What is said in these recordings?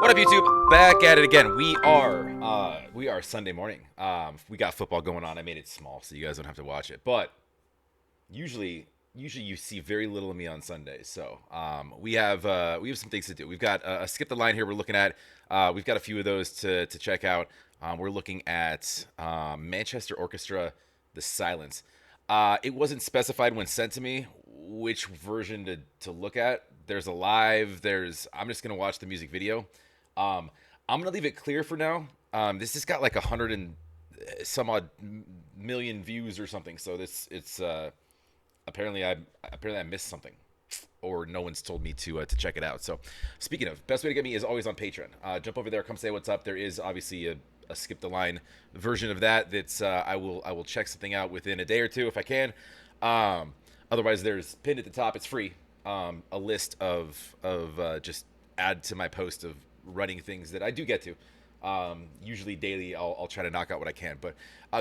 What up, YouTube? Back at it again. We are Sunday morning. We got football going on. I made it small so you guys don't have to watch it. But usually you see very little of me on Sundays. So we have some things to do. We've got a skip the line here. We're looking at. We've got a few of those to check out. We're looking at Manchester Orchestra, The Silence. It wasn't specified when sent to me which version to look at. There's a live. I'm just gonna watch the music video. I'm gonna leave it clear for now. This has got like 100 and some odd million views or something. So it's apparently I missed something, or no one's told me to check it out. So speaking of, best way to get me is always on Patreon. Jump over there, come say what's up. There is obviously a skip the line version of that. That's I will check something out within a day or two if I can. Otherwise, there's pinned at the top. It's free. A list of just add to my post of running things that I do get to. Usually daily, I'll try to knock out what I can. But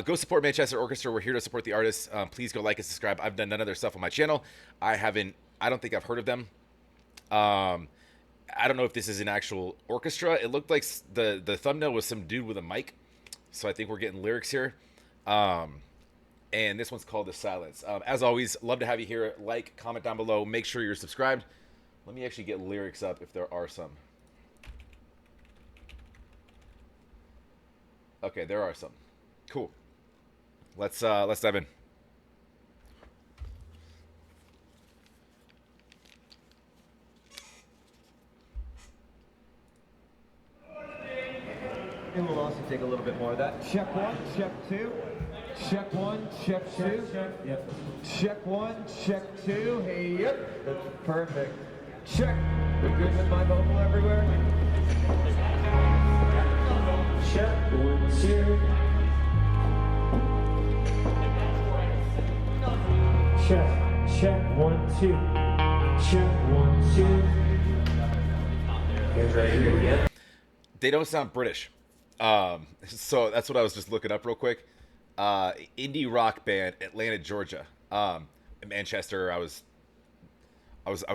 go support Manchester Orchestra. We're here to support the artists. Please go like and subscribe. I've done none of their stuff on my channel. I don't think I've heard of them. I don't know if this is an actual orchestra. It looked like the thumbnail was some dude with a mic. So I think we're getting lyrics here. And this one's called The Silence. As always, love to have you here. Like, comment down below. Make sure you're subscribed. Let me actually get lyrics up if there are some. Okay, there are some. Cool. Let's dive in. And we'll also take a little bit more of that. Check one, check two. Check one, check two. Yep. Check one, check two. Hey, yep. That's perfect. Check. We're good with my vocal everywhere. Check one, two. Check one, two. Check one, two. You guys ready to go again? They don't sound British. So that's what I was just looking up real quick. Indie rock band, Atlanta, Georgia. Manchester. I was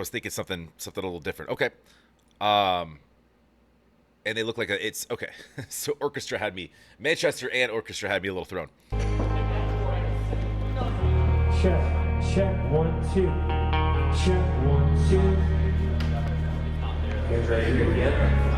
thinking something a little different. Okay. And they look like it's okay. So Manchester and Orchestra had me a little thrown. Check one, two. Check one, two. You guys ready to go again?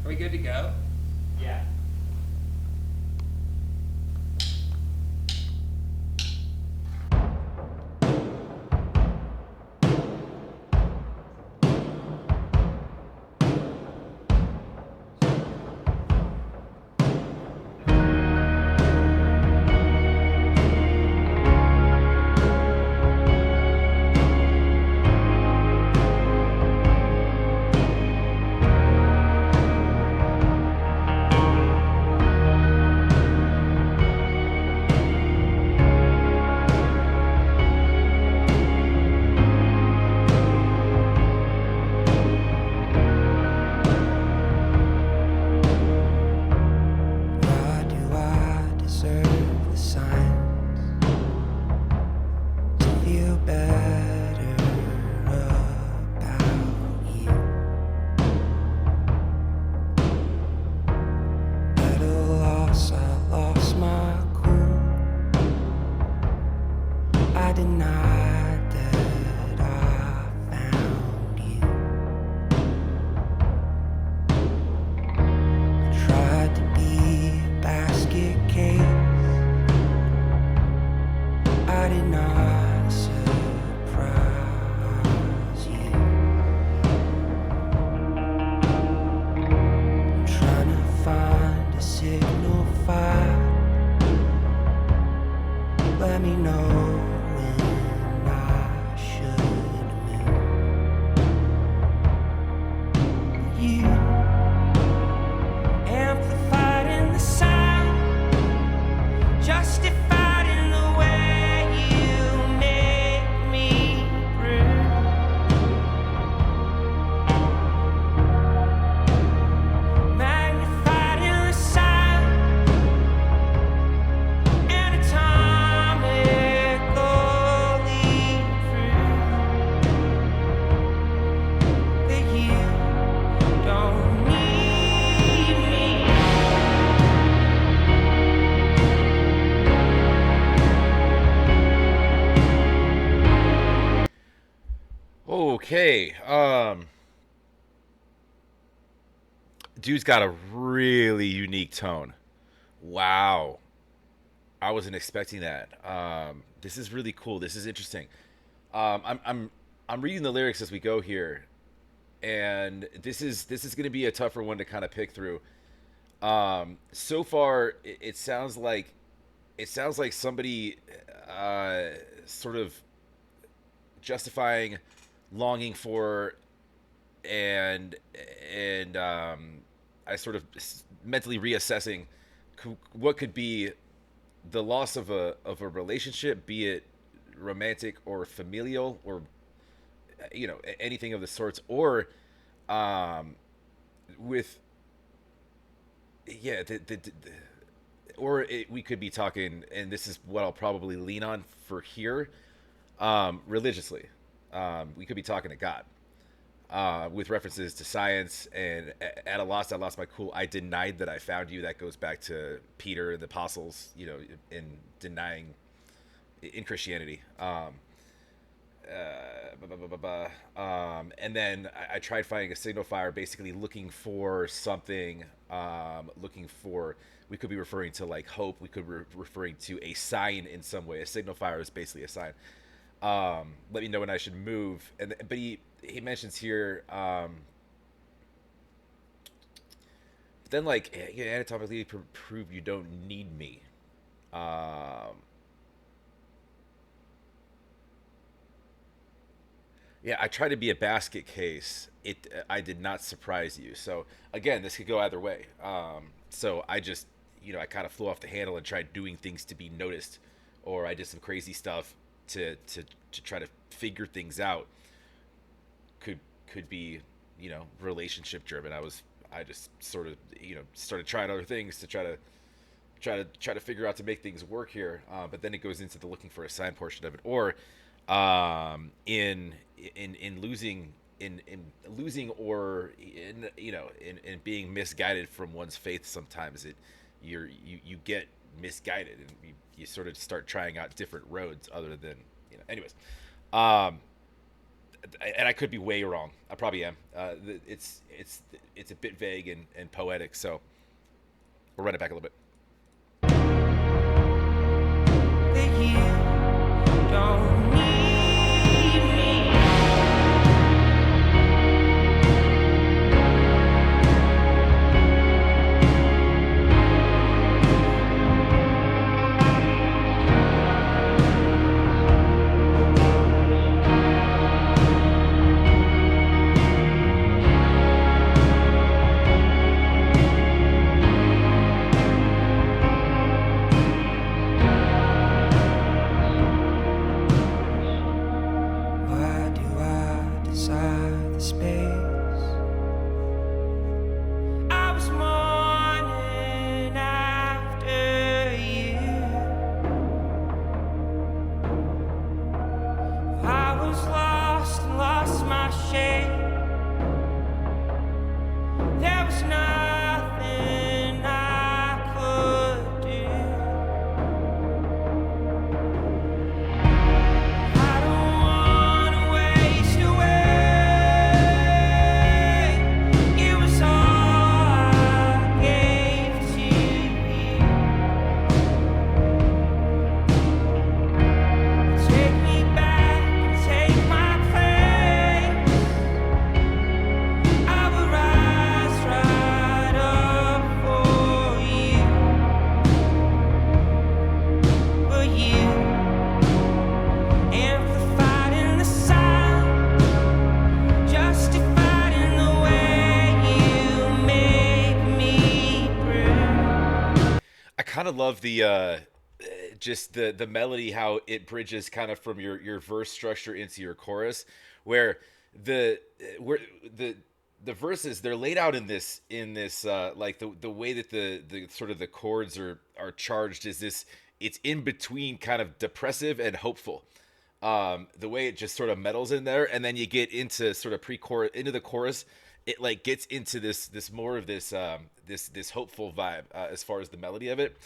Are we good to go? Yeah. Let me know when Okay. Dude's got a really unique tone. Wow. I wasn't expecting that. This is really cool. This is interesting. I'm reading the lyrics as we go here, and this is going to be a tougher one to kind of pick through. So far, it sounds like somebody sort of justifying longing for and and I sort of mentally reassessing what could be the loss of a relationship, be it romantic or familial or anything of the sorts, or um, with yeah or we could be talking, and this is what I'll probably lean on for here, religiously. We could be talking to God, with references to science, and at a loss, I lost my cool. I denied that I found you. That goes back to Peter and the apostles, in denying in Christianity. And then I tried finding a signal fire, basically looking for something, looking for. We could be referring to like hope. We could be referring to a sign in some way. A signal fire is basically a sign. Let me know when I should move. But he mentions here, then like anatomically prove you don't need me. Um, yeah, I try to be a basket case. I did not surprise you. So again, this could go either way. So I just I kind of flew off the handle and tried doing things to be noticed, or I did some crazy stuff to try to figure things out. Could be relationship driven. I just sort of started trying other things to try to figure out to make things work here. But then it goes into the looking for a sign portion of it, or in losing in losing, or in being misguided from one's faith. Sometimes you get misguided, and you sort of start trying out different roads other than anyways. um and I could be way wrong. I probably am. It's a bit vague and poetic, so we'll run it back a little bit. That you don't need me. Why do I desire the space? I was mourning after you. I was lost and lost my shape. There was nothing I could do. I don't wanna waste away. It was all I gave to you. Take me back and take my place. I will rise right up for you, but you amplified in the sound, justified in the way you make me breathe. I kind of love the just the melody, how it bridges kind of from your verse structure into your chorus, where the where the verses, they're laid out in this like the way that the sort of the chords are charged is this. It's in between kind of depressive and hopeful. The way it just sort of metals in there, and then you get into sort of pre-chorus into the chorus, it like gets into this more of this hopeful vibe, as far as the melody of it.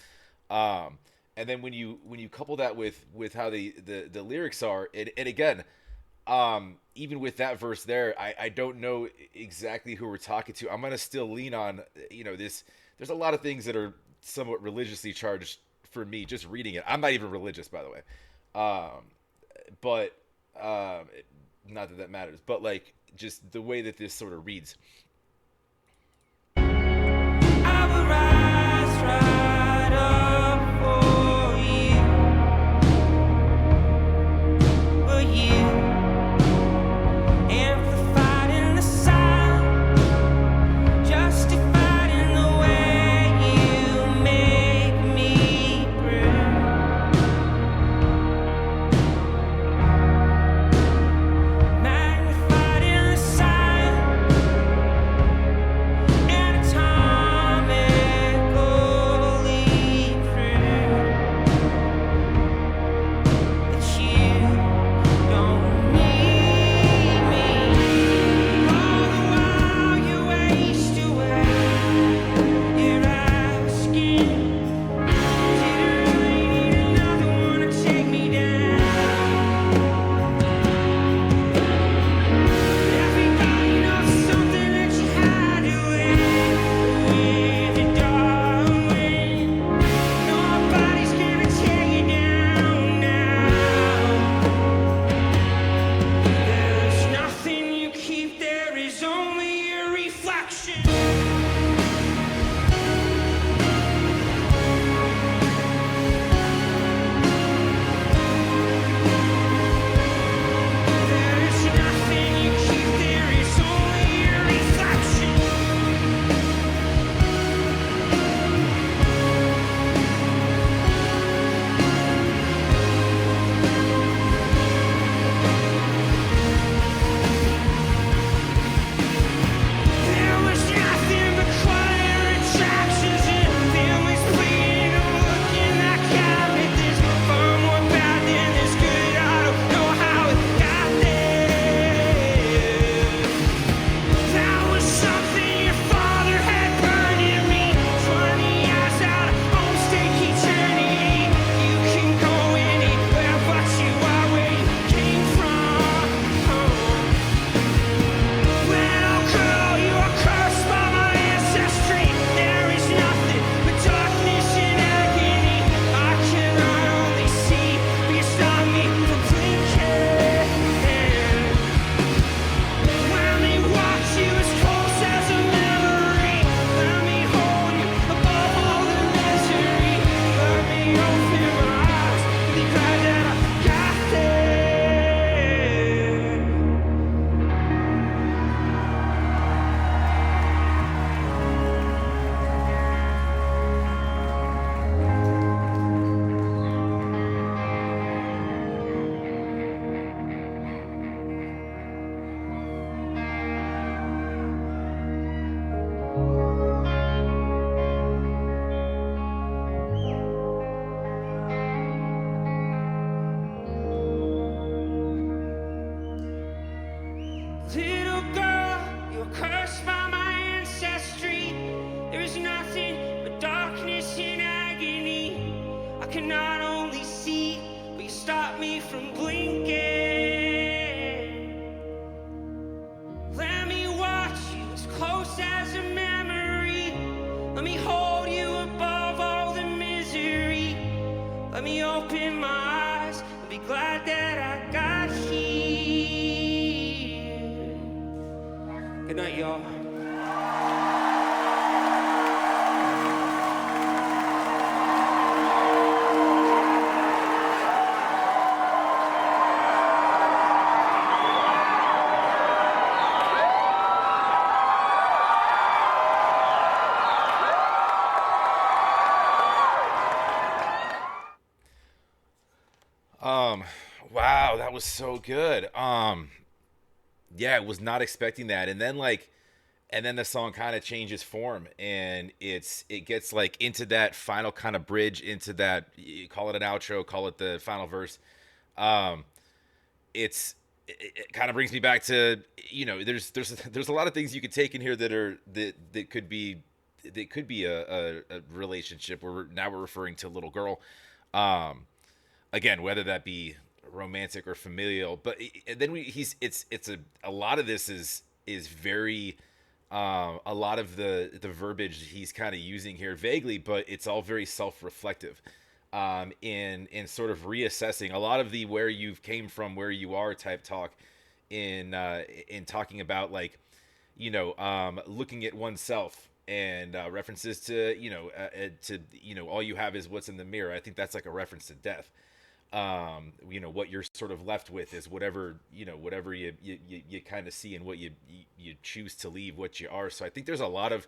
And then when you couple that with how the lyrics are, and again, even with that verse there, I don't know exactly who we're talking to. I'm gonna still lean on, this. There's a lot of things that are somewhat religiously charged for me. Just reading it, I'm not even religious, by the way. Um, but not that that matters. But like just the way that this sort of reads. I will rise right up for you, but you amplified in the sound, justified in the way you make me magnified in the sound, anatomically that you don't need me. All the while you waste away, you're asking, did I really need another one to take me down? Everybody knows something that you had to with it, darling. Nobody's gonna tear you down now. There's nothing you keep, there is only a reflection. There's nothing you keep, there is only a reflection. There was nothing but quiet attractions and families pleading and looking like habit. There's far more bad than there's good. I don't know how it got there. That was something your father had burned in me. 20 years out of homestake eternity. You can go anywhere, but you are where you came from. Little girl, you are cursed by my ancestry. There is nothing but darkness and agony. I cannot only see, but you stop me from blinking. Let me watch you as close as a memory. Let me hold you above all the misery. Let me open my eyes and be glad that I got there. Little girl, you're cursed by my ancestry. There is nothing but darkness and agony. I can not only see, but you stop me from blinking. Let me watch you as close as a memory. Let me hold you above all the misery. Let me open my eyes and be glad that I got here. Good night, y'all. Wow, that was so good. Yeah, I was not expecting that. And then the song kind of changes form, and it gets like into that final kind of bridge, into that, you call it an outro, call it the final verse. Um, it kind of brings me back to, there's a lot of things you could take in here that could be a relationship where now we're referring to little girl. Again, whether that be romantic or familial, but then it's a lot of this is very a lot of the verbiage he's kind of using here vaguely, but it's all very self-reflective, in sort of reassessing a lot of the where you've came from, where you are type talk, in talking about like, looking at oneself, and references to, all you have is what's in the mirror. I think that's like a reference to death. What you're sort of left with is whatever you kind of see, and what you choose to leave what you are. So I think there's a lot of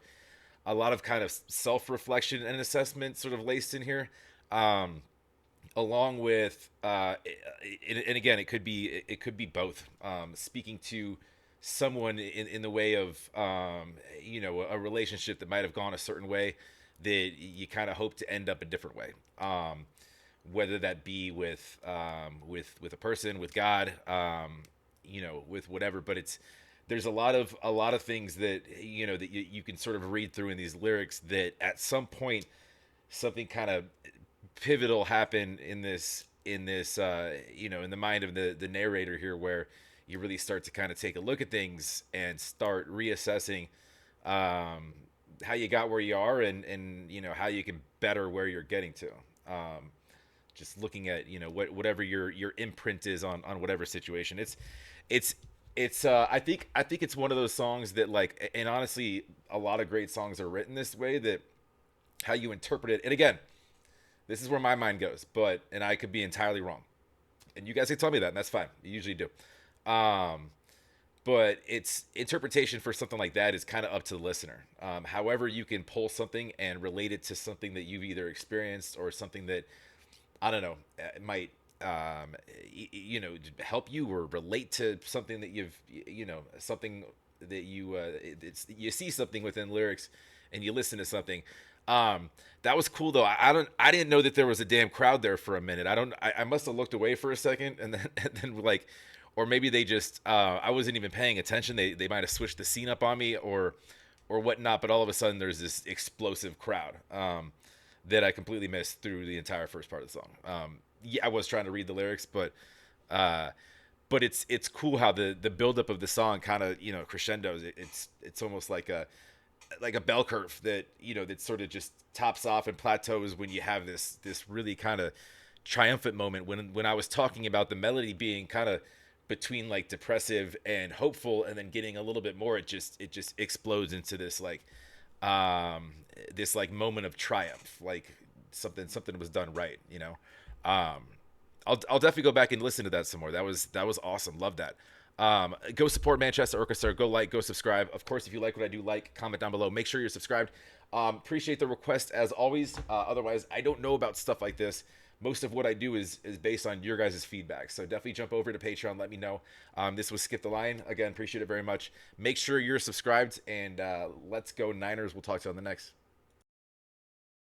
kind of self-reflection and assessment sort of laced in here, along with and again, it could be both, speaking to someone in the way of, a relationship that might have gone a certain way that you kind of hope to end up a different way, whether that be with a person, with God, with whatever. But there's a lot of things that you can sort of read through in these lyrics, that at some point something kind of pivotal happened in the mind of the narrator here, where you really start to kind of take a look at things and start reassessing, how you got where you are, and how you can better where you're getting to. Just looking at whatever your imprint is on whatever situation. It's I think it's one of those songs that, like, and honestly, a lot of great songs are written this way, that how you interpret it. And again, this is where my mind goes, and I could be entirely wrong, and you guys can tell me that, and that's fine. You usually do. But it's interpretation for something like that is kind of up to the listener. However, you can pull something and relate it to something that you've either experienced, or something that, I don't know, it might, help you, or relate to something that something that you see something within lyrics, and you listen to something. That was cool though. I didn't know that there was a damn crowd there for a minute. I must have looked away for a second, and then like, or maybe they just, I wasn't even paying attention. They might have switched the scene up on me, or whatnot. But all of a sudden there's this explosive crowd, that I completely missed through the entire first part of the song. Yeah, I was trying to read the lyrics, but it's cool how the buildup of the song kind of crescendos. It's almost like a bell curve that sort of just tops off and plateaus when you have this really kind of triumphant moment, when I was talking about the melody being kind of between like depressive and hopeful, and then getting a little bit more, it just explodes into this like moment of triumph, like something was done right. I'll definitely go back and listen to that some more. That was awesome. Love that. Go support Manchester Orchestra. Go like, go subscribe. Of course, if you like what I do, like, comment down below. Make sure you're subscribed. Appreciate the request as always. Otherwise, I don't know about stuff like this. Most of what I do is based on your guys' feedback. So definitely jump over to Patreon. Let me know. This was Skip the Line. Again, appreciate it very much. Make sure you're subscribed, and let's go Niners. We'll talk to you on the next.